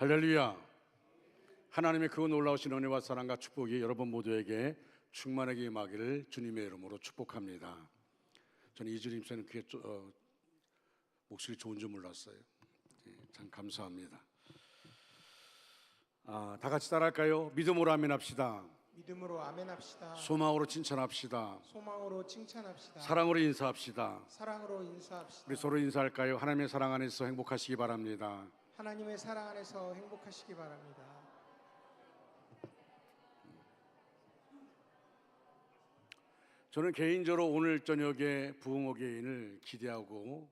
할렐루야. 하나님의 그 놀라우신 은혜와 사랑과 축복이 여러분 모두에게 충만하게 임하기를 주님의 이름으로 축복합니다. 저는 이주림 씨는 그게 목소리 좋은 줄 몰랐어요. 참 감사합니다. 다 같이 따라할까요? 믿음으로 아멘합시다. 믿음으로 아멘합시다. 소망으로 칭찬합시다. 소망으로 칭찬합시다. 사랑으로 인사합시다. 사랑으로 인사합시다. 우리 서로 인사할까요? 하나님의 사랑 안에서 행복하시기 바랍니다. 하나님의 사랑 안에서 행복하시기 바랍니다. 저는 개인적으로 오늘 저녁에 부흥어게인을 기대하고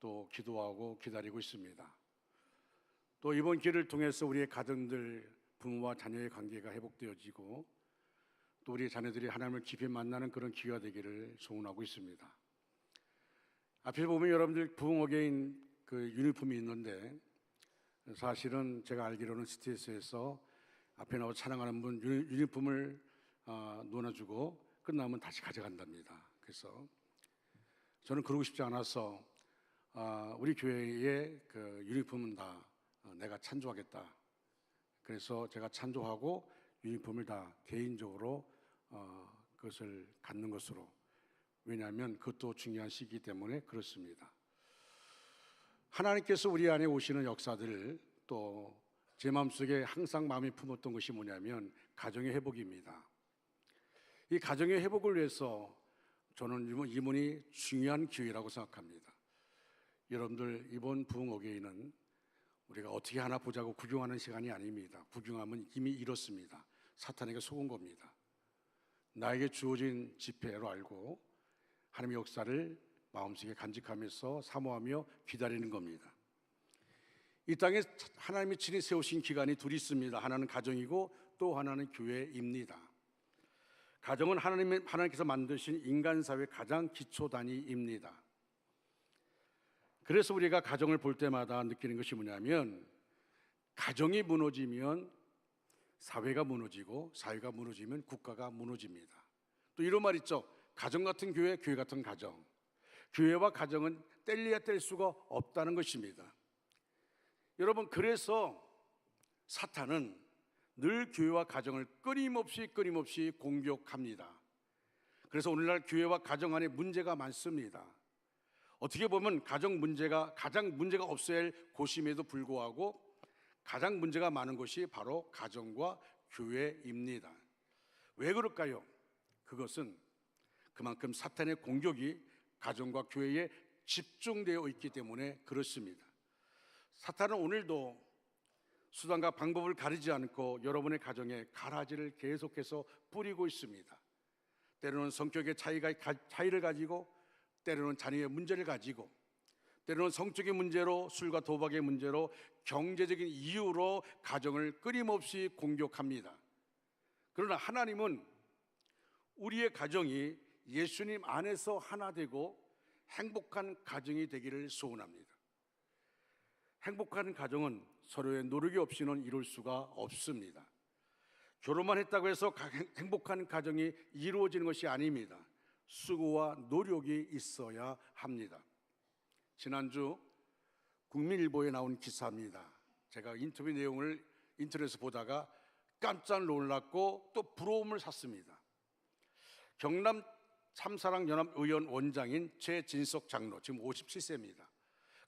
또 기도하고 기다리고 있습니다. 또 이번 기회를 통해서 우리의 가정들, 부모와 자녀의 관계가 회복되어지고 또 우리 자녀들이 하나님을 깊이 만나는 그런 기회가 되기를 소원하고 있습니다. 앞에 보면 여러분들 부흥어게인 그 유니폼이 있는데 사실은 제가 알기로는 스테이스에서 앞에 나와 찬양하는 분 유니폼을 놓아주고 끝나면 다시 가져간답니다. 그래서 저는 그러고 싶지 않아서 우리 교회의 그 유니폼은 다 내가 찬조하겠다. 그래서 제가 찬조하고 유니폼을 다 개인적으로 그것을 갖는 것으로, 왜냐하면 그것도 중요한 시기이기 때문에 그렇습니다. 하나님께서 우리 안에 오시는 역사들, 또 제 마음속에 항상 마음에 품었던 것이 뭐냐면 가정의 회복입니다. 이 가정의 회복을 위해서 저는 이번이 중요한 기회라고 생각합니다. 여러분들 이번 부흥어게인은 우리가 어떻게 하나 보자고 구경하는 시간이 아닙니다. 구경하면 이미 이렇습니다. 사탄에게 속은 겁니다. 나에게 주어진 집회로 알고 하나님의 역사를 마음속에 간직하면서 사모하며 기다리는 겁니다. 이 땅에 하나님이 친히 세우신 기관이 둘이 있습니다. 하나는 가정이고 또 하나는 교회입니다. 가정은 하나님께서 만드신 인간사회의 가장 기초 단위입니다. 그래서 우리가 가정을 볼 때마다 느끼는 것이 뭐냐면, 가정이 무너지면 사회가 무너지고 사회가 무너지면 국가가 무너집니다. 또 이런 말 있죠. 가정 같은 교회, 교회 같은 가정. 교회와 가정은 뗄래야 뗄 수가 없다는 것입니다. 여러분, 그래서 사탄은 늘 교회와 가정을 끊임없이 공격합니다. 그래서 오늘날 교회와 가정 안에 문제가 많습니다. 어떻게 보면 가정 문제가 가장 문제가 없어야 할 곳임에도 불구하고 가장 문제가 많은 것이 바로 가정과 교회입니다. 왜 그럴까요? 그것은 그만큼 사탄의 공격이 가정과 교회에 집중되어 있기 때문에 그렇습니다. 사탄은 오늘도 수단과 방법을 가리지 않고 여러분의 가정에 가라지를 계속해서 뿌리고 있습니다. 때로는 성격의 차이를 가지고, 때로는 자녀의 문제를 가지고, 때로는 성적인 문제로, 술과 도박의 문제로, 경제적인 이유로 가정을 끊임없이 공격합니다. 그러나 하나님은 우리의 가정이 예수님 안에서 하나 되고 행복한 가정이 되기를 소원합니다. 행복한 가정은 서로의 노력이 없이는 이룰 수가 없습니다. 결혼만 했다고 해서 행복한 가정이 이루어지는 것이 아닙니다. 수고와 노력이 있어야 합니다. 지난주 국민일보에 나온 기사입니다. 제가 인터뷰 내용을 인터넷에서 보다가 깜짝 놀랐고 또 부러움을 샀습니다. 경남 참사랑연합의원 원장인 최진석 장로, 지금 57세입니다.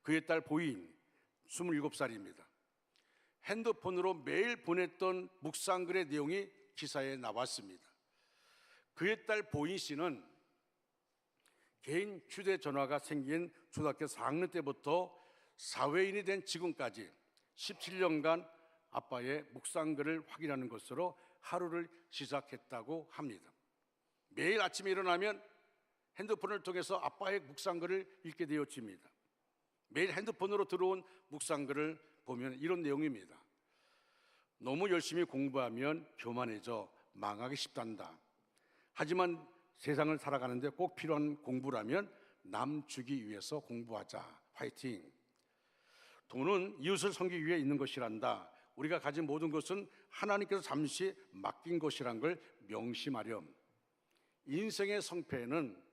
그의 딸 보인 27살입니다. 핸드폰으로 매일 보냈던 묵상글의 내용이 기사에 나왔습니다. 그의 딸 보인 씨는 개인 휴대전화가 생긴 초등학교 4학년 때부터 사회인이 된 지금까지 17년간 아빠의 묵상글을 확인하는 것으로 하루를 시작했다고 합니다. 매일 아침에 일어나면 핸드폰을 통해서 아빠의 묵상글을 읽게 되어집니다. 매일 핸드폰으로 들어온 묵상글을 보면 이런 내용입니다. 너무 열심히 공부하면 교만해져 망하기 쉽단다. 하지만 세상을 살아가는데 꼭 필요한 공부라면 남 주기 위해서 공부하자. 화이팅. 돈은 이웃을 섬기기 위해 있는 것이란다. 우리가 가진 모든 것은 하나님께서 잠시 맡긴 것이란 걸 명심하렴. 인생의 성패는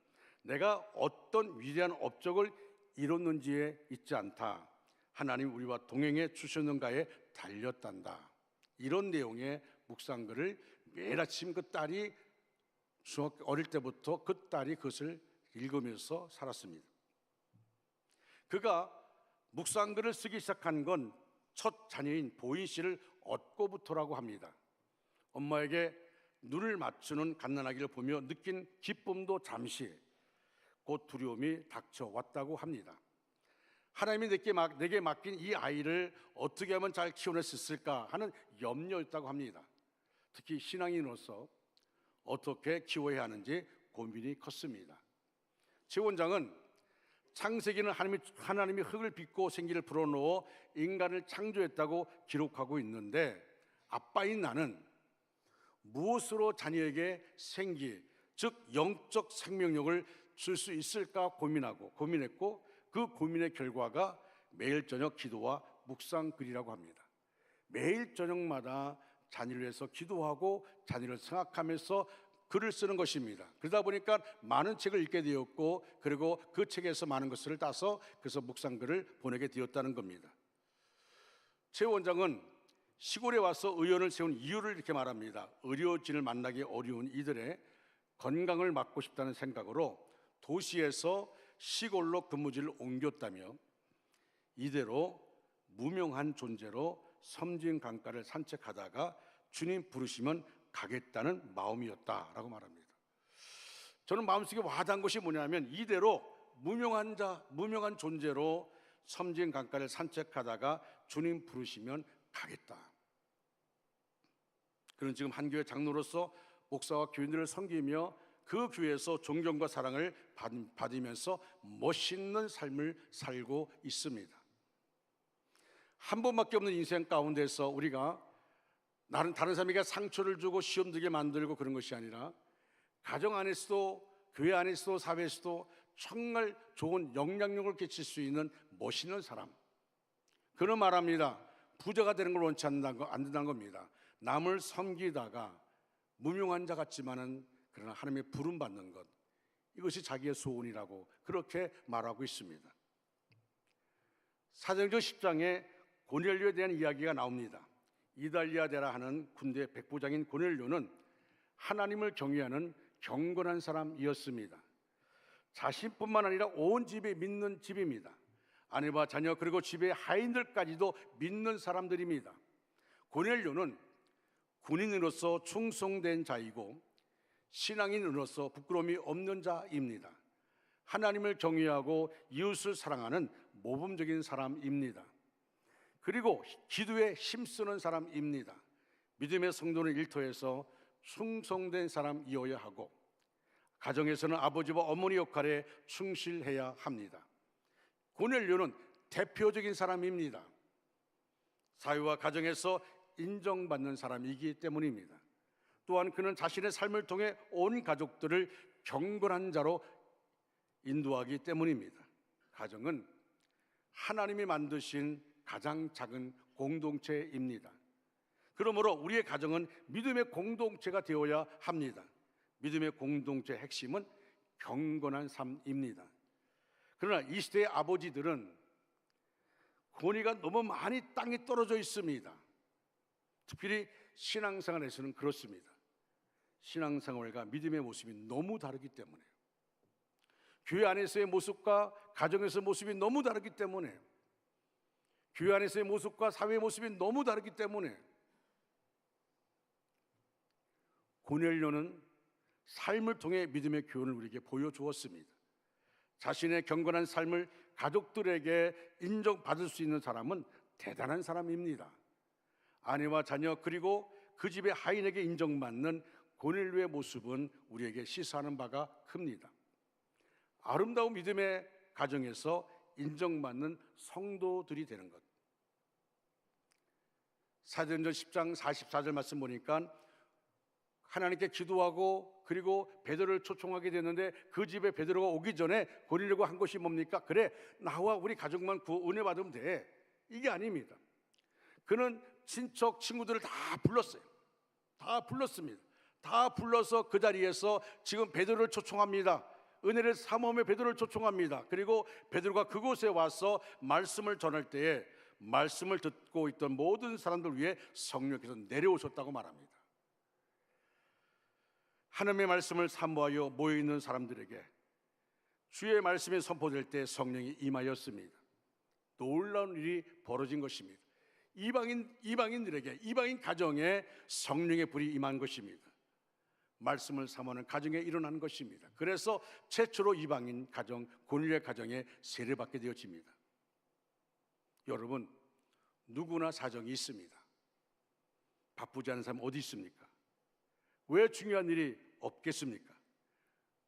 내가 어떤 위대한 업적을 이뤘는지에 있지 않다. 하나님 우리와 동행해 주셨는가에 달렸단다. 이런 내용의 묵상글을 매일 아침 그 딸이 어릴 때부터 그 딸이 그것을 읽으면서 살았습니다. 그가 묵상글을 쓰기 시작한 건 첫 자녀인 보인 씨를 얻고부터라고 합니다. 엄마에게 눈을 맞추는 갓난아기를 보며 느낀 기쁨도 잠시, 곧 두려움이 닥쳐왔다고 합니다. 하나님이 내게 맡긴 이 아이를 어떻게 하면 잘 키워낼 수 있을까 하는 염려였다고 합니다. 특히 신앙인으로서 어떻게 키워야 하는지 고민이 컸습니다. 최 원장은 창세기는 하나님이 흙을 빚고 생기를 불어넣어 인간을 창조했다고 기록하고 있는데, 아빠인 나는 무엇으로 자녀에게 생기, 즉 영적 생명력을 줄 수 있을까 고민했고, 그 고민의 결과가 매일 저녁 기도와 묵상글이라고 합니다. 매일 저녁마다 자녀를 위해서 기도하고 자녀를 생각하면서 글을 쓰는 것입니다. 그러다 보니까 많은 책을 읽게 되었고, 그리고 그 책에서 많은 것을 따서 그래서 묵상글을 보내게 되었다는 겁니다. 최 원장은 시골에 와서 의원을 세운 이유를 이렇게 말합니다. 의료진을 만나기 어려운 이들의 건강을 막고 싶다는 생각으로 도시에서 시골로 근무지를 옮겼다며, 이대로 무명한 존재로 섬진 강가를 산책하다가 주님 부르시면 가겠다는 마음이었다라고 말합니다. 저는 마음속에 와닿은 것이 뭐냐면, 이대로 무명한 존재로 섬진 강가를 산책하다가 주님 부르시면 가겠다. 그는 지금 한 교회 장로로서 목사와 교인들을 섬기며 그 교회에서 존경과 사랑을 받으면서 멋있는 삶을 살고 있습니다. 한 번밖에 없는 인생 가운데서 우리가 다른 사람에게 상처를 주고 시험 들게 만들고 그런 것이 아니라, 가정 안에서도 교회 안에서도 사회에서도 정말 좋은 영향력을 끼칠 수 있는 멋있는 사람, 그는 말합니다. 부자가 되는 걸 원치 않는다는 겁니다. 남을 섬기다가 무명한 자 같지만은 그러나 하나님의 부름 받는 것, 이것이 자기의 소원이라고 그렇게 말하고 있습니다. 사도행전 10장에 고넬료에 대한 이야기가 나옵니다. 이달리아데라 하는 군대 백부장인 고넬료는 하나님을 경외하는 경건한 사람이었습니다. 자신뿐만 아니라 온 집이 믿는 집입니다. 아내와 자녀 그리고 집의 하인들까지도 믿는 사람들입니다. 고넬료는 군인으로서 충성된 자이고 신앙인으로서 부끄러움이 없는 자입니다. 하나님을 경외하고 이웃을 사랑하는 모범적인 사람입니다. 그리고 기도에 힘쓰는 사람입니다. 믿음의 성도는 일터에서 충성된 사람이어야 하고, 가정에서는 아버지와 어머니 역할에 충실해야 합니다. 고넬료는 대표적인 사람입니다. 사회와 가정에서 인정받는 사람이기 때문입니다. 또한 그는 자신의 삶을 통해 온 가족들을 경건한 자로 인도하기 때문입니다. 가정은 하나님이 만드신 가장 작은 공동체입니다. 그러므로 우리의 가정은 믿음의 공동체가 되어야 합니다. 믿음의 공동체의 핵심은 경건한 삶입니다. 그러나 이 시대의 아버지들은 권위가 너무 많이 땅에 떨어져 있습니다. 특별히 신앙생활에서는 그렇습니다. 신앙생활과 믿음의 모습이 너무 다르기 때문에, 교회 안에서의 모습과 가정에서의 모습이 너무 다르기 때문에, 교회 안에서의 모습과 사회의 모습이 너무 다르기 때문에 고넬료는 삶을 통해 믿음의 교훈을 우리에게 보여주었습니다. 자신의 경건한 삶을 가족들에게 인정받을 수 있는 사람은 대단한 사람입니다. 아내와 자녀 그리고 그 집의 하인에게 인정받는 고넬료의 모습은 우리에게 시사하는 바가 큽니다. 아름다운 믿음의 가정에서 인정받는 성도들이 되는 것. 사도행전 10장 44절 말씀 보니까 하나님께 기도하고 그리고 베드로를 초청하게 됐는데, 그 집에 베드로가 오기 전에 고넬료가 한 것이 뭡니까? 그래, 나와 우리 가족만 은혜 받으면 돼. 이게 아닙니다. 그는 친척 친구들을 다 불렀어요. 다 불렀습니다. 다 불러서 그 자리에서 지금 베드로를 초청합니다. 은혜를 사모하며 베드로를 초청합니다. 그리고 베드로가 그곳에 와서 말씀을 전할 때에 말씀을 듣고 있던 모든 사람들 위해 성령께서 내려오셨다고 말합니다. 하나님의 말씀을 사모하여 모여있는 사람들에게 주의 말씀이 선포될 때 성령이 임하였습니다. 놀라운 일이 벌어진 것입니다. 이방인들에게, 이방인 가정에 성령의 불이 임한 것입니다. 말씀을 사모하는 가정에 일어난 것입니다. 그래서 최초로 이방인 가정, 고넬료의 가정에 세례받게 되어집니다. 여러분, 누구나 사정이 있습니다. 바쁘지 않은 사람 어디 있습니까? 왜 중요한 일이 없겠습니까?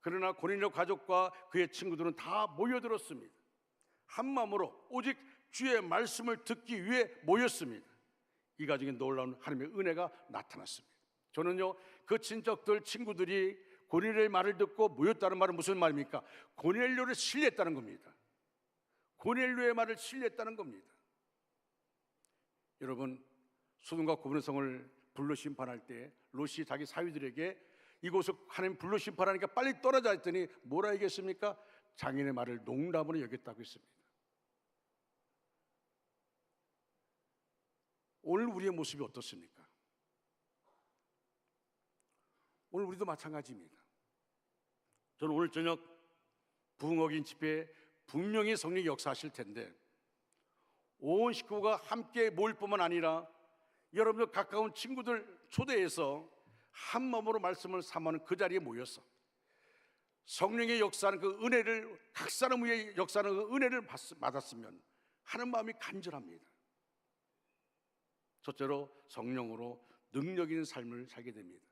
그러나 고넬료 가족과 그의 친구들은 다 모여들었습니다. 한 마음으로 오직 주의 말씀을 듣기 위해 모였습니다. 이 가정에 놀라운 하나님의 은혜가 나타났습니다. 저는요, 그 친척들, 친구들이 고넬료의 말을 듣고 모였다는 말은 무슨 말입니까? 고넬료를 신뢰했다는 겁니다. 고넬료의 말을 신뢰했다는 겁니다. 여러분, 소돔과 고모라 성을 불로 심판할 때 롯이 자기 사위들에게 이곳을 하나님 불로 심판하니까 빨리 떨어져 했더니 뭐라 얘기했습니까? 장인의 말을 농담으로 여겼다고 했습니다. 오늘 우리의 모습이 어떻습니까? 오늘 우리도 마찬가지입니다. 저는 오늘 저녁 부흥어긴 집회에 분명히 성령이 역사하실 텐데 온 식구가 함께 모일 뿐만 아니라 여러분들 가까운 친구들 초대해서 한 마음으로 말씀을 사모하는 그 자리에 모여서 성령의 역사하는 그 은혜를, 각 사람 위에 역사하는 그 은혜를 받았으면 하는 마음이 간절합니다. 첫째로 성령으로 능력 있는 삶을 살게 됩니다.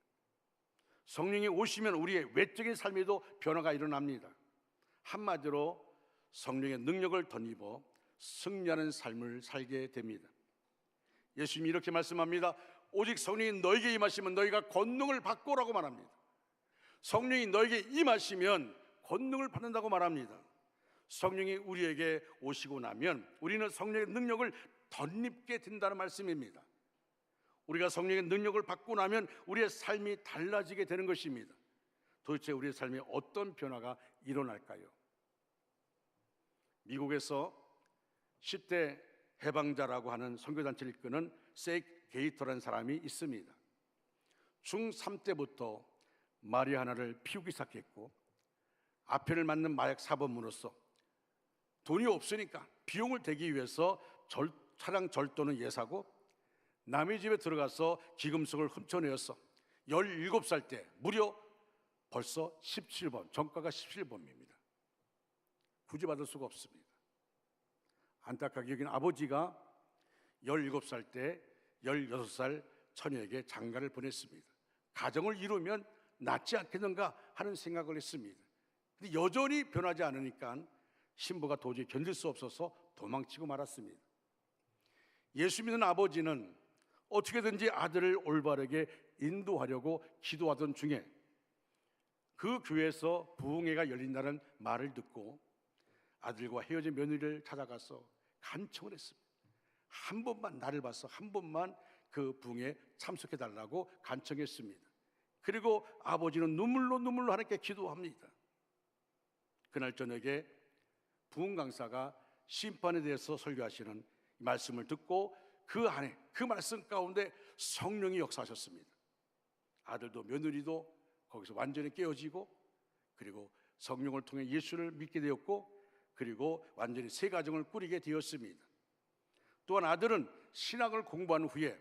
성령이 오시면 우리의 외적인 삶에도 변화가 일어납니다. 한마디로 성령의 능력을 덧입어 승리하는 삶을 살게 됩니다. 예수님이 이렇게 말씀합니다. 오직 성령이 너에게 임하시면 너희가 권능을 받고라고 말합니다. 성령이 너에게 임하시면 권능을 받는다고 말합니다. 성령이 우리에게 오시고 나면 우리는 성령의 능력을 덧입게 된다는 말씀입니다. 우리가 성령의 능력을 받고 나면 우리의 삶이 달라지게 되는 것입니다. 도대체 우리의 삶에 어떤 변화가 일어날까요? 미국에서 10대 해방자라고 하는 선교단체를 이끄는 세이 게이터라는 사람이 있습니다. 중3 때부터 마리아나를 피우기 시작했고 아편을 맞는 마약 사범으로서 돈이 없으니까 비용을 대기 위해서 차량 절도는 예사고 남의 집에 들어가서 기금속을 훔쳐내었어. 17살 때 무려 벌써 17번, 전과가 17번입니다. 구제받을 수가 없습니다. 안타깝게 여긴 아버지가 17살 때 16살 처녀에게 장가를 보냈습니다. 가정을 이루면 낫지 않겠는가 하는 생각을 했습니다. 근데 여전히 변하지 않으니까 신부가 도저히 견딜 수 없어서 도망치고 말았습니다. 예수 믿는 아버지는 어떻게든지 아들을 올바르게 인도하려고 기도하던 중에 그 교회에서 부흥회가 열린다는 말을 듣고 아들과 헤어진 며느리를 찾아가서 간청을 했습니다. 한 번만 나를 봐서 한 번만 그 부흥회에 참석해달라고 간청했습니다. 그리고 아버지는 눈물로 하나님께 기도합니다. 그날 저녁에 부흥 강사가 심판에 대해서 설교하시는 말씀을 듣고 그 안에 그 말씀 가운데 성령이 역사하셨습니다. 아들도 며느리도 거기서 완전히 깨어지고 그리고 성령을 통해 예수를 믿게 되었고 그리고 완전히 새 가정을 꾸리게 되었습니다. 또한 아들은 신학을 공부한 후에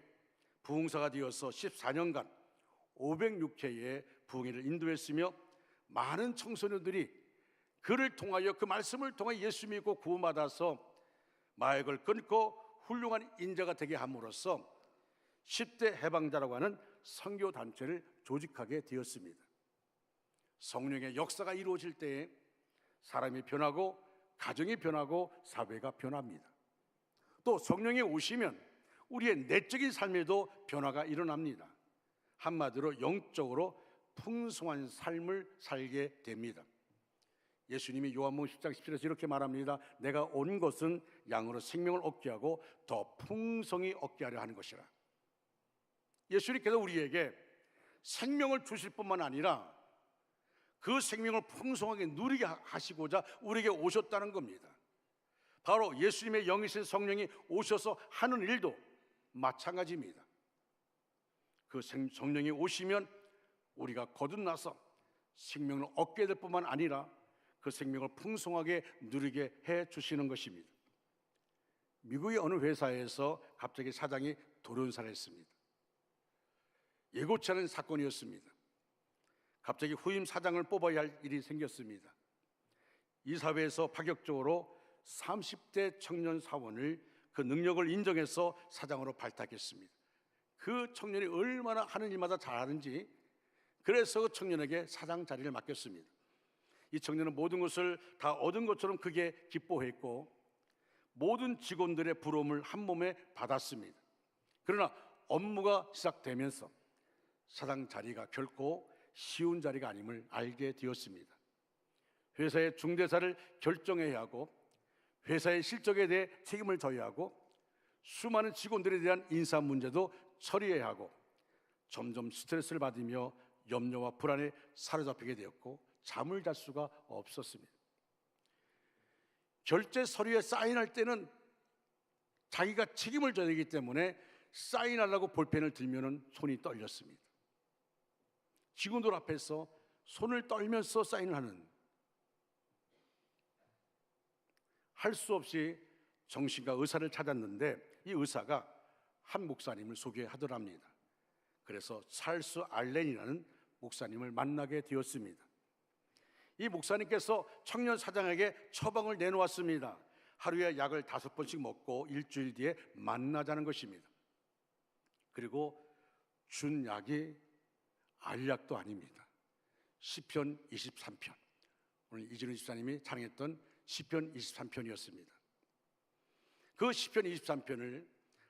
부흥사가 되어서 14년간 506회의 부흥회를 인도했으며 많은 청소년들이 그를 통하여 그 말씀을 통해 예수 믿고 구원받아서 마약을 끊고 훌륭한 인자가 되게 함으로써 10대 해방자라고 하는 선교단체를 조직하게 되었습니다. 성령의 역사가 이루어질 때에 사람이 변하고 가정이 변하고 사회가 변합니다. 또 성령이 오시면 우리의 내적인 삶에도 변화가 일어납니다. 한마디로 영적으로 풍성한 삶을 살게 됩니다. 예수님이 요한복음 10장 17절에서 이렇게 말합니다. 내가 온 것은 양으로 생명을 얻게 하고 더 풍성히 얻게 하려 하는 것이라. 예수님께서 우리에게 생명을 주실 뿐만 아니라 그 생명을 풍성하게 누리게 하시고자 우리에게 오셨다는 겁니다. 바로 예수님의 영이신 성령이 오셔서 하는 일도 마찬가지입니다. 그 성령이 오시면 우리가 거듭나서 생명을 얻게 될 뿐만 아니라 그 생명을 풍성하게 누리게 해 주시는 것입니다. 미국의 어느 회사에서 갑자기 사장이 돌연사를 했습니다. 예고치 않은 사건이었습니다. 갑자기 후임 사장을 뽑아야 할 일이 생겼습니다. 이사회에서 파격적으로 30대 청년 사원을 그 능력을 인정해서 사장으로 발탁했습니다. 그 청년이 얼마나 하는 일마다 잘하는지, 그래서 그 청년에게 사장 자리를 맡겼습니다. 이 청년은 모든 것을 다 얻은 것처럼 크게 기뻐했고 모든 직원들의 부러움을 한 몸에 받았습니다. 그러나 업무가 시작되면서 사장 자리가 결코 쉬운 자리가 아님을 알게 되었습니다. 회사의 중대사를 결정해야 하고 회사의 실적에 대해 책임을 져야 하고 수많은 직원들에 대한 인사 문제도 처리해야 하고 점점 스트레스를 받으며 염려와 불안에 사로잡히게 되었고 잠을 잘 수가 없었습니다. 결제 서류에 사인할 때는 자기가 책임을 져야 되기 때문에 사인하려고 볼펜을 들면 손이 떨렸습니다. 직원들 앞에서 손을 떨면서 사인을 하는, 할 수 없이 정신과 의사를 찾았는데 이 의사가 한 목사님을 소개하더랍니다. 그래서 찰스 알렌이라는 목사님을 만나게 되었습니다. 이 목사님께서 청년 사장에게 처방을 내놓았습니다. 하루에 약을 5번씩 먹고 일주일 뒤에 만나자는 것입니다. 그리고 준 약이 알약도 아닙니다. 시편 23편, 오늘 이진우 집사님이 찬양했던 시편 23편이었습니다. 그 시편 23편을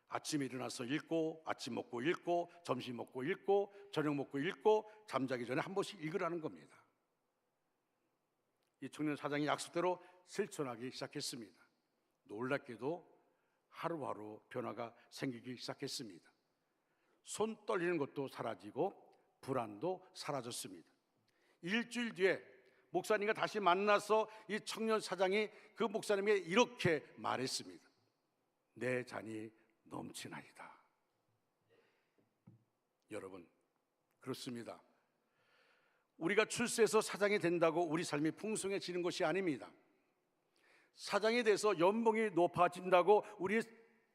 아침에 일어나서 읽고, 아침 먹고 읽고, 점심 먹고 읽고, 저녁 먹고 읽고, 잠자기 전에 한 번씩 읽으라는 겁니다. 이 청년 사장이 약속대로 실천하기 시작했습니다. 놀랍게도 하루하루 변화가 생기기 시작했습니다. 손 떨리는 것도 사라지고 불안도 사라졌습니다. 일주일 뒤에 목사님과 다시 만나서 이 청년 사장이 그 목사님에게 이렇게 말했습니다. 내 잔이 넘치나이다. 여러분, 그렇습니다. 우리가 출세해서 사장이 된다고 우리 삶이 풍성해지는 것이 아닙니다. 사장이 돼서 연봉이 높아진다고 우리의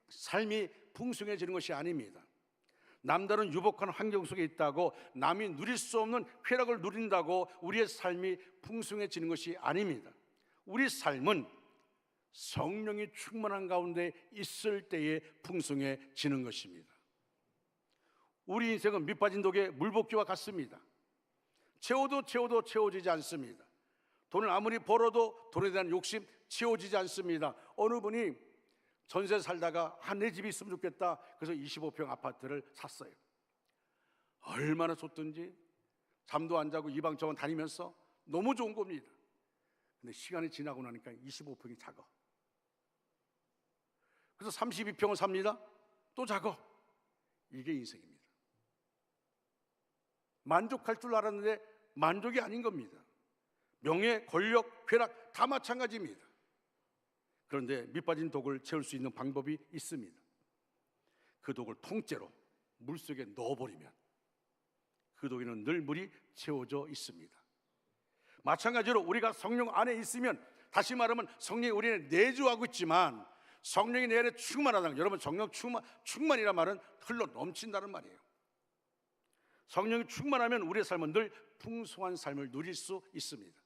삶이 풍성해지는 것이 아닙니다. 남다른 유복한 환경 속에 있다고 남이 누릴 수 없는 쾌락을 누린다고 우리의 삶이 풍성해지는 것이 아닙니다. 우리 삶은 성령이 충만한 가운데 있을 때에 풍성해지는 것입니다. 우리 인생은 밑빠진 독에 물붓기와 같습니다. 채워도 채워지지 않습니다. 돈을 아무리 벌어도 돈에 대한 욕심 채워지지 않습니다. 어느 분이 전세 살다가 내 집이 있으면 좋겠다, 그래서 25평 아파트를 샀어요. 얼마나 좋든지 잠도 안 자고 이방 저방 다니면서 너무 좋은 겁니다. 근데 시간이 지나고 나니까 25평이 작아. 그래서 32평을 삽니다. 또 작아. 이게 인생입니다. 만족할 줄 알았는데 만족이 아닌 겁니다. 명예, 권력, 쾌락 다 마찬가지입니다. 그런데 밑빠진 독을 채울 수 있는 방법이 있습니다. 그 독을 통째로 물속에 넣어버리면 그 독에는 늘 물이 채워져 있습니다. 마찬가지로 우리가 성령 안에 있으면, 다시 말하면 성령이 우리를 내주하고 있지만 성령이 내 안에 충만하다는, 여러분 성령 충만이란 말은 흘러 넘친다는 말이에요. 성령이 충만하면 우리의 삶은 늘 풍성한 삶을 누릴 수 있습니다.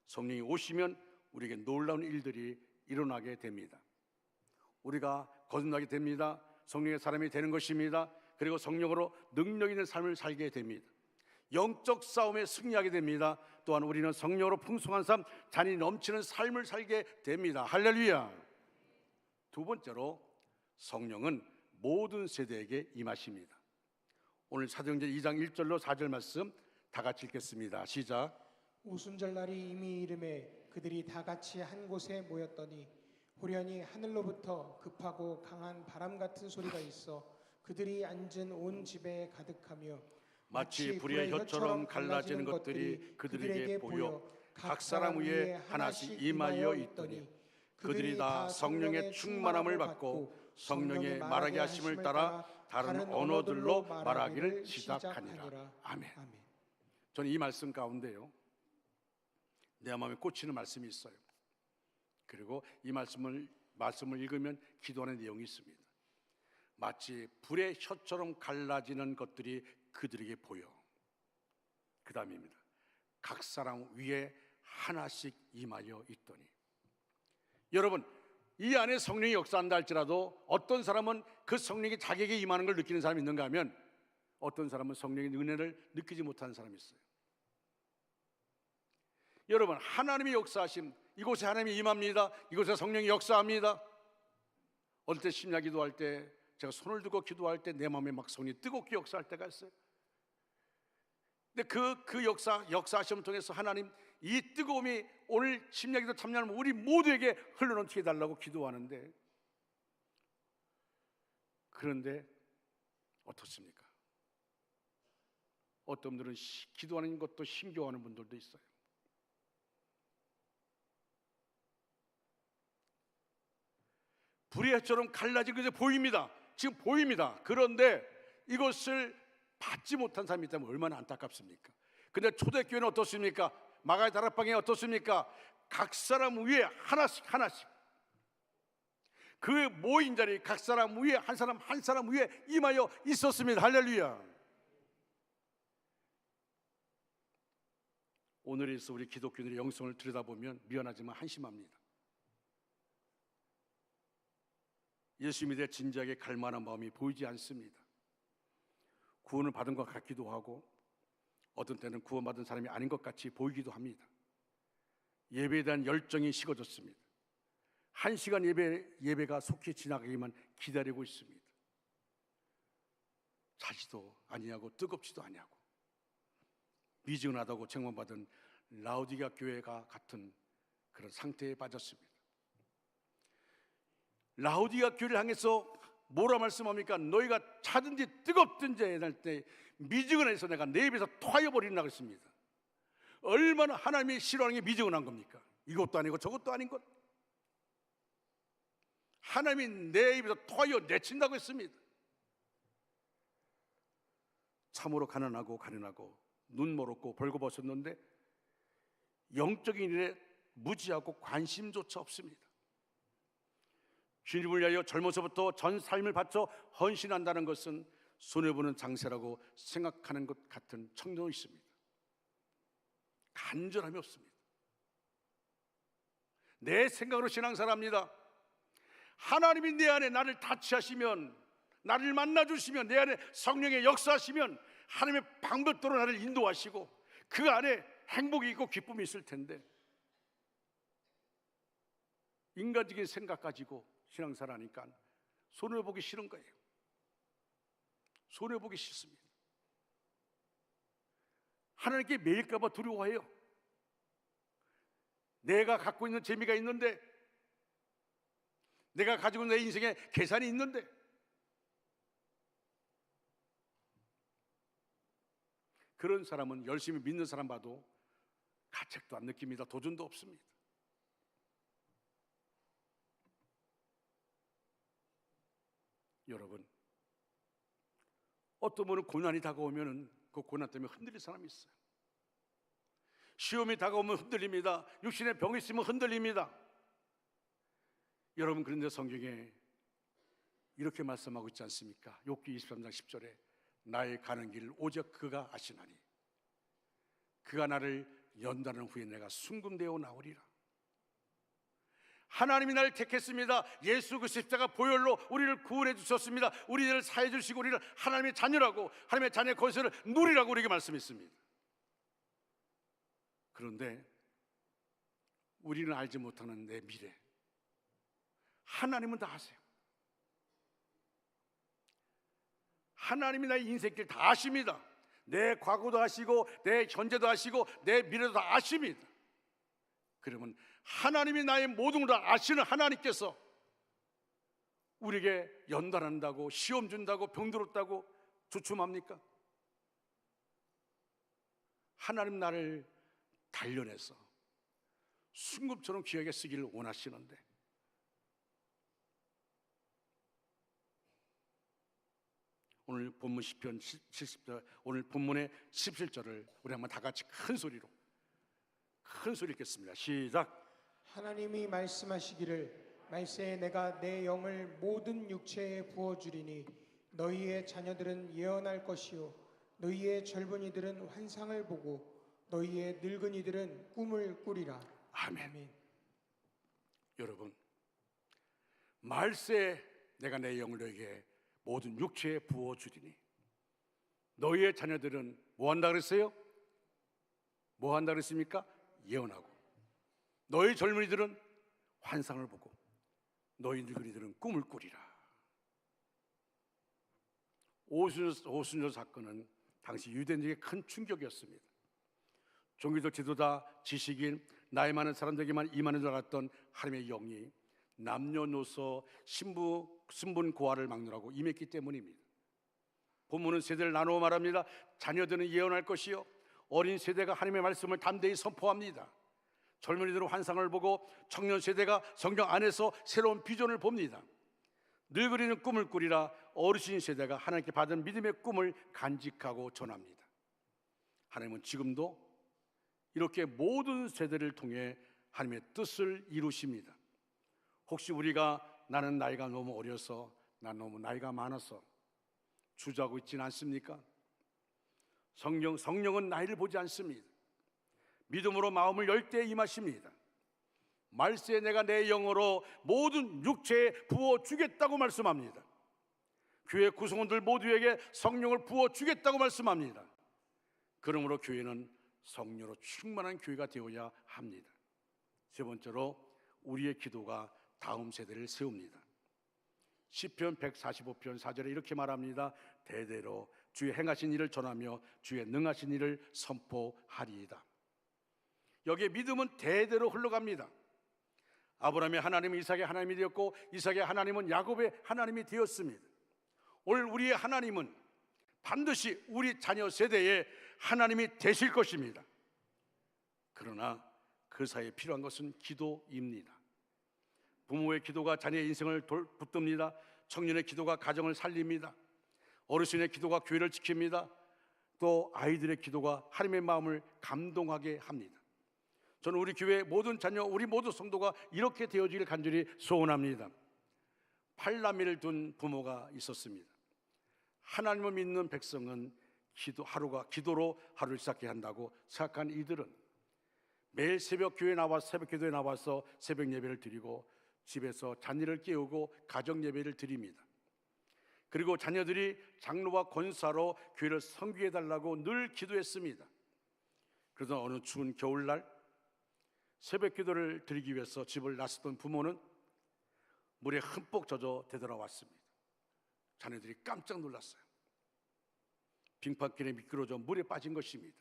성령이 오시면 우리에게 놀라운 일들이 일어나게 됩니다. 우리가 거듭나게 됩니다. 성령의 사람이 되는 것입니다. 그리고 성령으로 능력 있는 삶을 살게 됩니다. 영적 싸움에 승리하게 됩니다. 또한 우리는 성령으로 풍성한 삶, 잔이 넘치는 삶을 살게 됩니다. 할렐루야. 두 번째로, 성령은 모든 세대에게 임하십니다. 오늘 사도행전 2장 1절로 4절 말씀 다 같이 읽겠습니다. 시작. 오순절 날이 이미 이름에 그들이 다 같이 한 곳에 모였더니 호련히 하늘로부터 급하고 강한 바람 같은 소리가 있어 그들이 앉은 온 집에 가득하며 마치 불의 혀처럼 갈라지는 것들이 그들에게 보여 각 사람 위에 하나씩 임하여 있더니 그들이 다 성령의 충만함을 받고 성령의 말하게 하심을 따라 다른 언어들로 말하기를 시작하니라. 아멘. 저는 이 말씀 가운데요, 내 마음에 꽂히는 말씀이 있어요. 그리고 이 말씀을 읽으면 기도하는 내용이 있습니다. 마치 불의 혀처럼 갈라지는 것들이 그들에게 보여. 그 다음입니다. 각 사람 위에 하나씩 임하여 있더니. 여러분, 이 안에 성령이 역사한다 할지라도 어떤 사람은 그 성령이 자기에게 임하는 걸 느끼는 사람이 있는가 하면 어떤 사람은 성령의 은혜를 느끼지 못하는 사람이 있어요. 여러분, 하나님의 역사하심, 이곳에 하나님이 임합니다. 이곳에 성령이 역사합니다. 어릴 때 심야 기도할 때 제가 손을 들고 기도할 때 내 마음에 막 성령이 뜨겁게 역사할 때가 있어요. 근데 그 역사하심을 통해서 하나님, 이 뜨거움이 오늘 심야 기도 참여하는 우리 모두에게 흘러넘치게 해달라고 기도하는데, 그런데 어떻습니까? 어떤 분들은 기도하는 것도 힘겨워하는 분들도 있어요. 불의 혀처럼 갈라진 것이 보입니다. 지금 보입니다. 그런데 이것을 받지 못한 사람이 있다면 얼마나 안타깝습니까? 근데 초대교회는 어떻습니까? 마가의 다락방에 어떻습니까? 각 사람 위에 하나씩 그 모인 자리 각 사람 위에 한 사람 위에 임하여 있었습니다. 할렐루야. 오늘에서 우리 기독교인들의 영성을 들여다보면 미안하지만 한심합니다. 예수 믿에 진지하게 갈 만한 마음이 보이지 않습니다. 구원을 받은 것 같기도 하고 어떤 때는 구원받은 사람이 아닌 것 같이 보이기도 합니다. 예배에 대한 열정이 식어졌습니다. 1시간 예배가 속히 지나가기만 기다리고 있습니다. 자지도 아니하고 뜨겁지도 아니하고 미지근하다고 책망받은 라오디게아 교회가 같은 그런 상태에 빠졌습니다. 라오디게아 교회를 향해서 뭐라 말씀합니까? 너희가 차든지 뜨겁든지 할 때 미지근해서 내가 내 입에서 토하여버리나 그랬습니다. 얼마나 하나님이 싫어하는 게 미지근한 겁니까? 이것도 아니고 저것도 아닌 것. 하나님이 내 입에서 토하여 내친다고 했습니다. 참으로 가난하고 눈 멀었고 벌거벗었는데 영적인 일에 무지하고 관심조차 없습니다. 주님을 위하여 젊어서부터 전 삶을 바쳐 헌신한다는 것은 손해보는 장세라고 생각하는 것 같은 청년이 있습니다. 간절함이 없습니다. 내 생각으로 신앙생활합니다. 하나님이 내 안에 나를 타치하시면, 나를 만나주시면, 내 안에 성령의 역사하시면 하나님의 방법대로 나를 인도하시고 그 안에 행복이 있고 기쁨이 있을 텐데 인간적인 생각 가지고 신앙생활하니까 손해보기 싫은 거예요. 손해보기 싫습니다. 하나님께 매일까 봐 두려워해요. 내가 갖고 있는 재미가 있는데, 내가 가지고 있는 내 인생에 계산이 있는데, 그런 사람은 열심히 믿는 사람 봐도 가책도 안 느낍니다. 도전도 없습니다. 여러분, 어떤 분은 고난이 다가오면 그 고난 때문에 흔들릴 사람이 있어요. 시험이 다가오면 흔들립니다. 육신에 병이 있으면 흔들립니다. 여러분, 그런데 성경에 이렇게 말씀하고 있지 않습니까? 욥기 23장 10절에 나의 가는 길을 오직 그가 아시나니 그가 나를 연단한 후에 내가 순금되어 나오리라. 하나님이 나를 택했습니다. 예수 그 십자가 보혈로 우리를 구원해 주셨습니다. 우리를 사해 주시고 우리를 하나님의 자녀라고, 하나님의 자녀의 권세를 누리라고 우리에게 말씀했습니다. 그런데 우리는 알지 못하는 내 미래, 하나님은 다 아세요. 하나님이 나의 인생길 다 아십니다. 내 과거도 아시고 내 현재도 아시고 내 미래도 다 아십니다. 그러면 하나님이 나의 모든 걸 다 아시는 하나님께서 우리에게 연단한다고, 시험 준다고, 병들었다고 주춤합니까? 하나님 나를 단련해서 순금처럼 귀하게 쓰기를 원하시는데 오늘 본문 시편 70절, 오늘 본문의 17절을 우리 한번 다 같이 큰 소리 읽겠습니다. 시작. 하나님이 말씀하시기를 말세에 내가 내 영을 모든 육체에 부어주리니 너희의 자녀들은 예언할 것이요 너희의 젊은이들은 환상을 보고 너희의 늙은이들은 꿈을 꾸리라. 아멘. 여러분, 말세에 내가 내 영을 너희에게 모든 육체에 부어주리니 너희의 자녀들은 뭐 한다 그랬어요? 뭐 한다 그랬습니까? 예언하고 너희 젊은이들은 환상을 보고 너희 늙은이들은 꿈을 꾸리라. 오순절 사건은 당시 유대인에게 큰 충격이었습니다. 종교적 지도자, 지식인, 나이 많은 사람들에게만 임하는 줄 알았던 하나님의 영이 남녀노소, 신분 고하를 막론하고 임했기 때문입니다. 본문은 세대를 나누어 말합니다. 자녀들은 예언할 것이요 어린 세대가 하나님의 말씀을 담대히 선포합니다. 젊은이들은 환상을 보고 청년 세대가 성경 안에서 새로운 비전을 봅니다. 늙은이는 꿈을 꾸리라. 어르신 세대가 하나님께 받은 믿음의 꿈을 간직하고 전합니다. 하나님은 지금도 이렇게 모든 세대를 통해 하나님의 뜻을 이루십니다. 혹시 우리가 나는 나이가 너무 어려서, 난 너무 나이가 많아서 주저하고 있지는 않습니까? 성령은 나이를 보지 않습니다. 믿음으로 마음을 열 때 임하십니다. 말세에 내가 내 영으로 모든 육체에 부어주겠다고 말씀합니다. 교회 구성원들 모두에게 성령을 부어주겠다고 말씀합니다. 그러므로 교회는 성령으로 충만한 교회가 되어야 합니다. 세 번째로 우리의 기도가 다음 세대를 세웁니다. 시편 145편 4절에 이렇게 말합니다. 대대로 주의 행하신 일을 전하며 주의 능하신 일을 선포하리이다. 여기에 믿음은 대대로 흘러갑니다. 아브라함의 하나님은 이삭의 하나님이 되었고 이삭의 하나님은 야곱의 하나님이 되었습니다. 오늘 우리의 하나님은 반드시 우리 자녀 세대에 하나님이 되실 것입니다. 그러나 그 사이에 필요한 것은 기도입니다. 부모의 기도가 자녀의 인생을 붙듭니다. 청년의 기도가 가정을 살립니다. 어르신의 기도가 교회를 지킵니다. 또 아이들의 기도가 하나님의 마음을 감동하게 합니다. 저는 우리 교회 모든 자녀, 우리 모두 성도가 이렇게 되어지길 간절히 소원합니다. 8남매를 둔 부모가 있었습니다. 하나님을 믿는 백성은 기도로 하루를 시작해야 한다고 생각한 이들은 매일 새벽 기도에 나와서 새벽 예배를 드리고 집에서 자녀를 깨우고 가정 예배를 드립니다. 그리고 자녀들이 장로와 권사로 교회를 섬기게 해달라고 늘 기도했습니다. 그러던 어느 추운 겨울날 새벽 기도를 드리기 위해서 집을 나섰던 부모는 물에 흠뻑 젖어 되돌아왔습니다. 자녀들이 깜짝 놀랐어요. 빙판길에 미끄러져 물에 빠진 것입니다.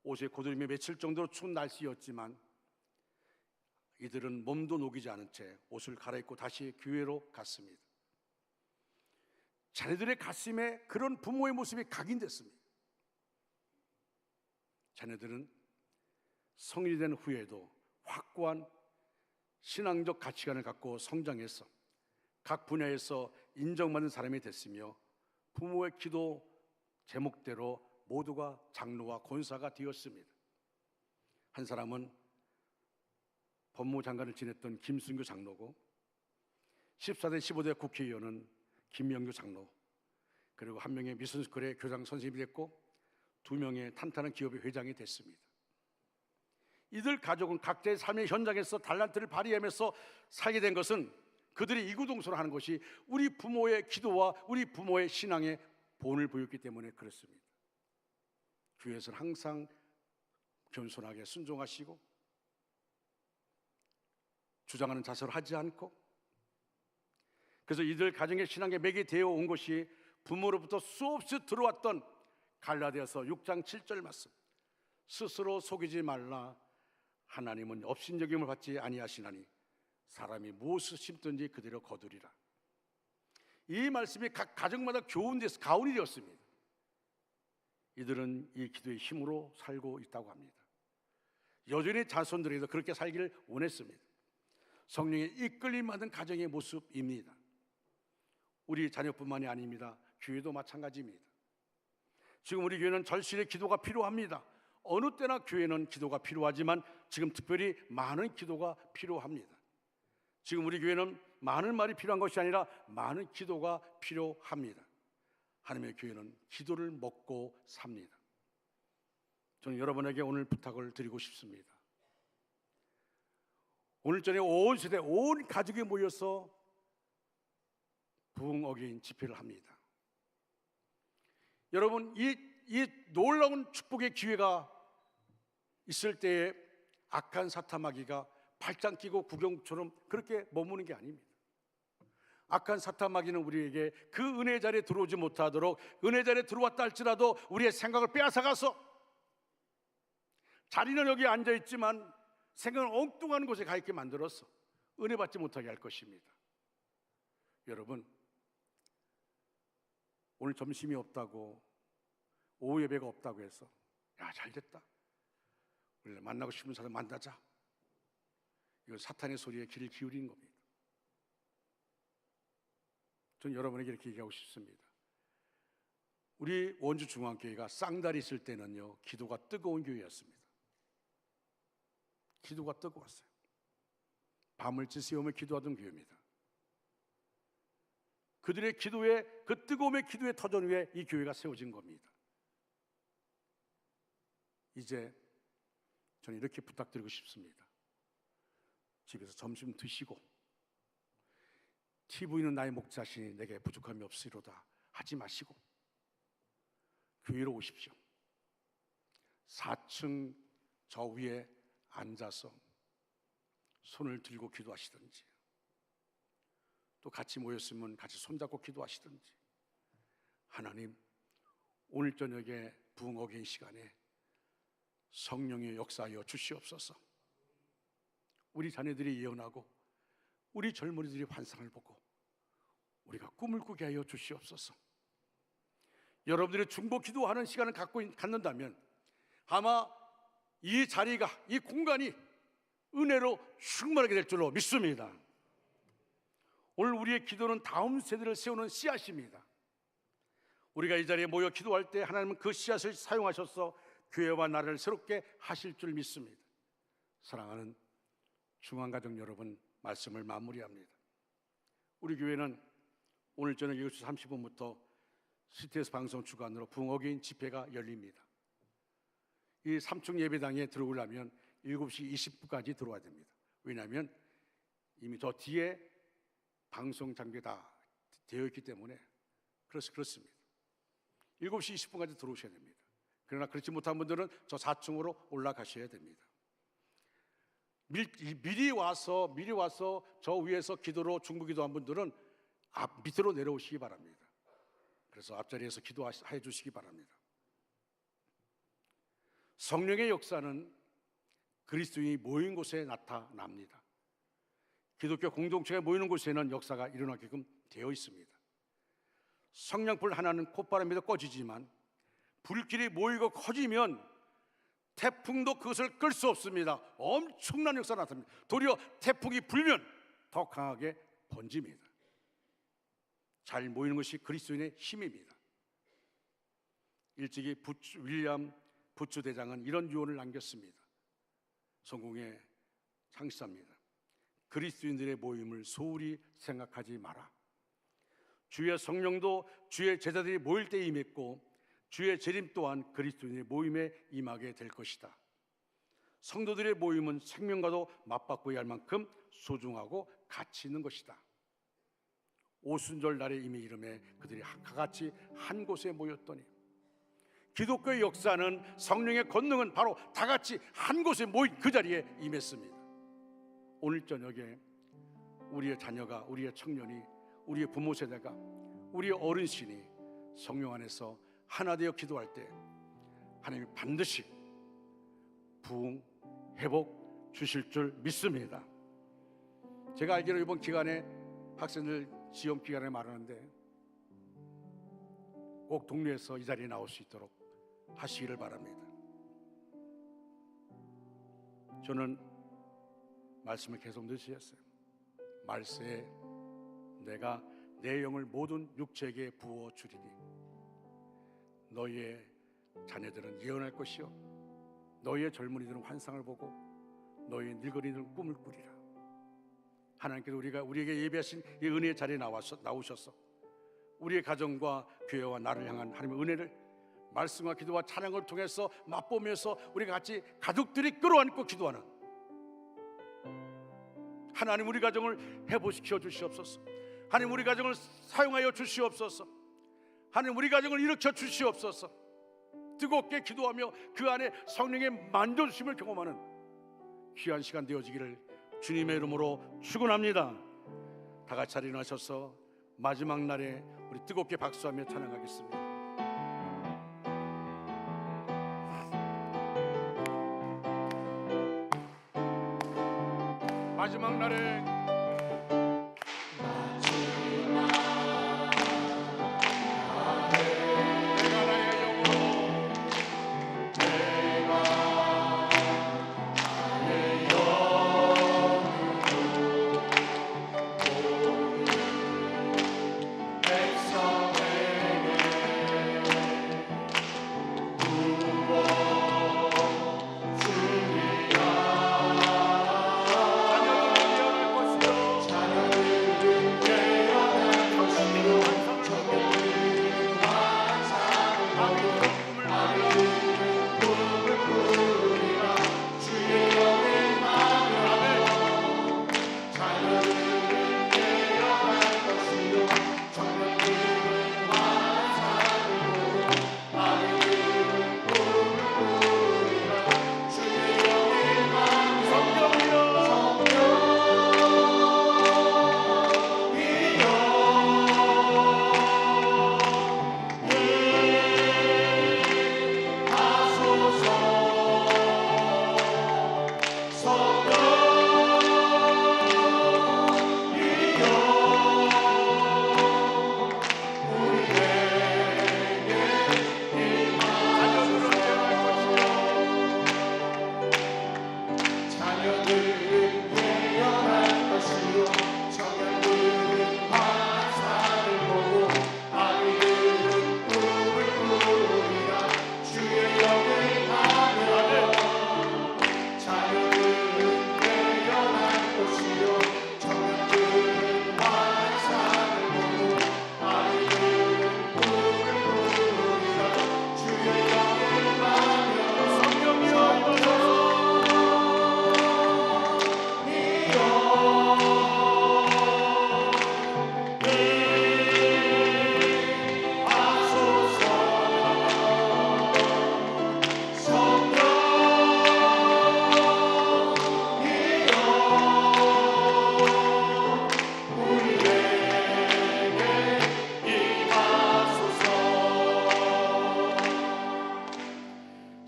옷에 고드름이 맺힐 정도로 추운 날씨였지만 이들은 몸도 녹이지 않은 채 옷을 갈아입고 다시 교회로 갔습니다. 자녀들의 가슴에 그런 부모의 모습이 각인됐습니다. 자녀들은 성인이 된 후에도 확고한 신앙적 가치관을 갖고 성장해서 각 분야에서 인정받는 사람이 됐으며 부모의 기도 제목대로 모두가 장로와 권사가 되었습니다. 한 사람은 법무장관을 지냈던 김순규 장로고 14대 15대 국회의원은 김명규 장로, 그리고 한 명의 미술스쿨의 교장 선생님이 됐고 2명의 탄탄한 기업의 회장이 됐습니다. 이들 가족은 각자의 삶의 현장에서 달란트를 발휘하면서 살게 된 것은 그들이 이구동성으로 하는 것이 우리 부모의 기도와 우리 부모의 신앙의 본을 보였기 때문에 그렇습니다. 교회에서는 항상 겸손하게 순종하시고 주장하는 자세로 하지 않고, 그래서 이들 가정의 신앙의 맥이 되어 온 것이 부모로부터 수없이 들어왔던 갈라디아서 6장 7절 말씀. 스스로 속이지 말라. 하나님은 업신여김을 받지 아니하시나니 사람이 무엇을 심든지 그대로 거두리라. 이 말씀이 각 가정마다 가온이 되었습니다. 이들은 이 기도의 힘으로 살고 있다고 합니다. 여전히 자손들에게도 그렇게 살기를 원했습니다. 성령의 이끌림 받은 가정의 모습입니다. 우리 자녀뿐만이 아닙니다. 교회도 마찬가지입니다. 지금 우리 교회는 절실히 기도가 필요합니다. 어느 때나 교회는 기도가 필요하지만 지금 특별히 많은 기도가 필요합니다. 지금 우리 교회는 많은 말이 필요한 것이 아니라 많은 기도가 필요합니다. 하나님의 교회는 기도를 먹고 삽니다. 저는 여러분에게 오늘 부탁을 드리고 싶습니다. 오늘 저녁에 온 세대, 온 가족이 모여서 부흥 어게인 집회를 합니다. 여러분, 이 놀라운 축복의 기회가 있을 때에 악한 사타마귀가 발장 끼고 구경처럼 그렇게 머무는 게 아닙니다. 악한 사타마귀는 우리에게 그 은혜 자리에 들어오지 못하도록, 은혜 자리에 들어왔다 할지라도 우리의 생각을 빼앗아가서 자리는 여기 앉아있지만 생각은 엉뚱한 곳에 가 있게 만들어서 은혜 받지 못하게 할 것입니다. 여러분, 오늘 점심이 없다고, 오후 예배가 없다고 해서 야, 잘됐다, 우리 만나고 싶은 사람 만나자, 이건 사탄의 소리에 귀를 기울이는 겁니다. 저는 여러분에게 이렇게 얘기하고 싶습니다. 우리 원주 중앙교회가 쌍달이 있을 때는요, 기도가 뜨거운 교회였습니다. 기도가 뜨거웠어요. 밤을 지새우며 기도하던 교회입니다. 그들의 기도에, 그 뜨거움의 기도의 터전 위에 이 교회가 세워진 겁니다. 이제 저는 이렇게 부탁드리고 싶습니다. 집에서 점심 드시고 TV는 나의 목자시니 내게 부족함이 없으리로다 하지 마시고 교회로 오십시오. 4층 저 위에 앉아서 손을 들고 기도하시든지, 또 같이 모였으면 같이 손잡고 기도하시든지, 하나님, 오늘 저녁에 부흥 어게인 시간에 성령의 역사하여 주시옵소서. 우리 자녀들이 예언하고 우리 젊은이들이 환상을 보고 우리가 꿈을 꾸게 하여 주시옵소서. 여러분들이 중보 기도하는 시간을 갖는다면 아마 이 자리가, 이 공간이 은혜로 충만하게 될 줄로 믿습니다. 오늘 우리의 기도는 다음 세대를 세우는 씨앗입니다. 우리가 이 자리에 모여 기도할 때 하나님은 그 씨앗을 사용하셔서 교회와 나라를 새롭게 하실 줄 믿습니다. 사랑하는 중앙가족 여러분, 말씀을 마무리합니다. 우리 교회는 오늘 저녁 7시 30분부터 CTS 방송 주관으로 부흥 어게인 집회가 열립니다. 이 3층 예배당에 들어오려면 7시 20분까지 들어와야 됩니다. 왜냐하면 이미 저 뒤에 방송 장비가 다 되어 있기 때문에 그렇습니다. 7시 20분까지 들어오셔야 됩니다. 그러나 그렇지 못한 분들은 저 4층으로 올라가셔야 됩니다. 미리 와서 저 위에서 기도로 중보기도한 분들은 밑으로 내려오시기 바랍니다. 그래서 앞자리에서 기도해 주시기 바랍니다. 성령의 역사는 그리스도인이 모인 곳에 나타납니다. 기독교 공동체가 모이는 곳에는 역사가 일어나게끔 되어 있습니다. 성냥불 하나는 콧바람에도 꺼지지만 불길이 모이고 커지면 태풍도 그것을 끌 수 없습니다. 엄청난 역사가 나타납니다. 도리어 태풍이 불면 더 강하게 번집니다. 잘 모이는 것이 그리스도인의 힘입니다. 일찍이 윌리엄 부츠 대장은 이런 유언을 남겼습니다. 성공의 창시자입니다. 그리스도인들의 모임을 소홀히 생각하지 마라. 주의 성령도 주의 제자들이 모일 때 임했고 주의 재림 또한 그리스도인의 모임에 임하게 될 것이다. 성도들의 모임은 생명과도 맞바꿔야 할 만큼 소중하고 가치 있는 것이다. 오순절 날의 이미 이름에 그들이 같이 한 곳에 모였더니, 기독교의 역사는, 성령의 권능은 바로 다 같이 한 곳에 모인 그 자리에 임했습니다. 오늘 저녁에 우리의 자녀가, 우리의 청년이, 우리의 부모 세대가, 우리의 어른신이 성령 안에서 하나 되어 기도할 때 하나님이 반드시 부흥, 회복 주실 줄 믿습니다. 제가 알기로 이번 기간에 학생들 시험 기간에 말하는데 꼭 동료에서 이 자리에 나올 수 있도록 하시기를 바랍니다. 저는 말씀을 계속 넣으셨어요. 말세에 내가 내 영을 모든 육체에게 부어 주리니 너희의 자녀들은 예언할 것이요 너희의 젊은이들은 환상을 보고 너희의 늙은이들은 꿈을 꾸리라. 하나님께서 우리에게 예비하신 이 은혜의 자리에 나오셔서 우리의 가정과 교회와 나를 향한 하나님의 은혜를 말씀과 기도와 찬양을 통해서 맛보면서 우리가 같이 가족들이 끌어안고 기도하는 하나님, 우리 가정을 회복시켜 주시옵소서. 하나님, 우리 가정을 사용하여 주시옵소서. 하나님, 우리 가정을 일으켜 주시옵소서. 뜨겁게 기도하며 그 안에 성령의 만져주심을 경험하는 귀한 시간 되어지기를 주님의 이름으로 축원합니다. 다 같이 자리에 일어나셔서 마지막 날에 우리 뜨겁게 박수하며 찬양하겠습니다. 마지막 날에 내가 나의 영으로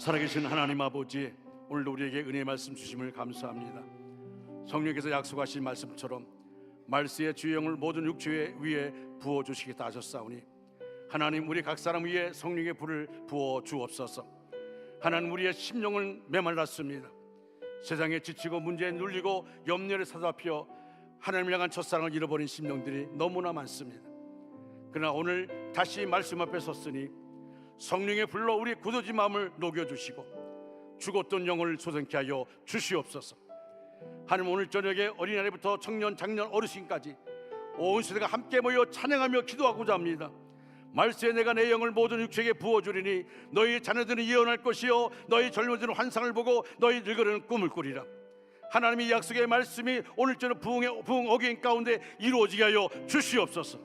살아계신 하나님 아버지, 오늘도 우리에게 은혜의 말씀 주심을 감사합니다. 성령께서 약속하신 말씀처럼 말세의 주의 영을 모든 육체 위에 부어주시겠다 하셨사오니 하나님, 우리 각 사람 위에 성령의 불을 부어 주옵소서. 하나님, 우리의 심령은 메말랐습니다. 세상에 지치고 문제에 눌리고 염려를 사로잡혀 하나님을 향한 첫사랑을 잃어버린 심령들이 너무나 많습니다. 그러나 오늘 다시 말씀 앞에 섰으니 성령의 불로 우리 굳어진 마음을 녹여주시고 죽었던 영을 소생케 하여 주시옵소서. 하나님, 오늘 저녁에 어린아이부터 청년, 장년, 어르신까지 온 세대가 함께 모여 찬양하며 기도하고자 합니다. 말세에 내가 내 영을 모든 육체에게 부어주리니 너희 자녀들은 예언할 것이요 너희 젊은이들은 환상을 보고 너희 늙어는 꿈을 꾸리라. 하나님의 약속의 말씀이 오늘 저녁 부흥 어게인 가운데 이루어지게 하여 주시옵소서.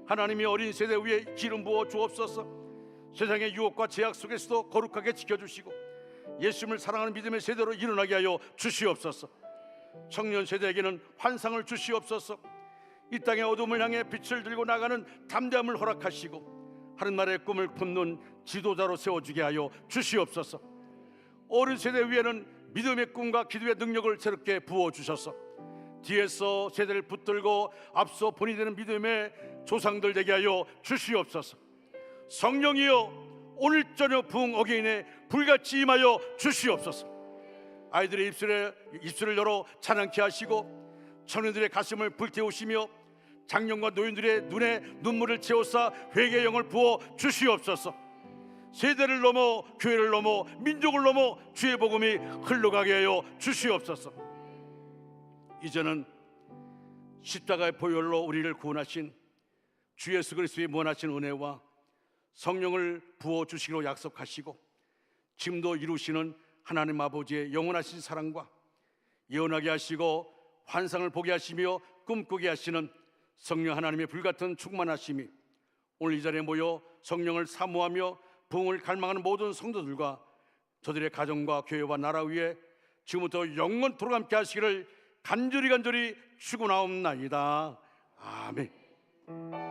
하나님이 어린 세대 위에 기름 부어 주옵소서. 세상의 유혹과 제약 속에서도 거룩하게 지켜주시고 예수님을 사랑하는 믿음의 세대로 일어나게 하여 주시옵소서. 청년 세대에게는 환상을 주시옵소서. 이 땅의 어둠을 향해 빛을 들고 나가는 담대함을 허락하시고 하늘나라의 꿈을 품는 지도자로 세워주게 하여 주시옵소서. 어린 세대 위에는 믿음의 꿈과 기도의 능력을 새롭게 부어주셔서 뒤에서 세대를 붙들고 앞서 본이 되는 믿음의 조상들 되게 하여 주시옵소서. 성령이여, 오늘 저녁 부흥 어게인에 불같이 임하여 주시옵소서. 아이들의 입술을 열어 찬양케 하시고 청년들의 가슴을 불태우시며 장년과 노인들의 눈에 눈물을 채워싸 회개의 영을 부어 주시옵소서. 세대를 넘어 교회를 넘어 민족을 넘어 주의 복음이 흘러가게 하여 주시옵소서. 이제는 십자가의 보혈로 우리를 구원하신 주 예수 그리스도의 무한하신 은혜와 성령을 부어 주시기로 약속하시고 지금도 이루시는 하나님 아버지의 영원하신 사랑과 예언하게 하시고 환상을 보게 하시며 꿈꾸게 하시는 성령 하나님의 불같은 충만하심이 오늘 이 자리에 모여 성령을 사모하며 부흥을 갈망하는 모든 성도들과 저들의 가정과 교회와 나라 위에 지금부터 영원토록 함께 하시기를 간절히 축원하옵나이다. 아멘.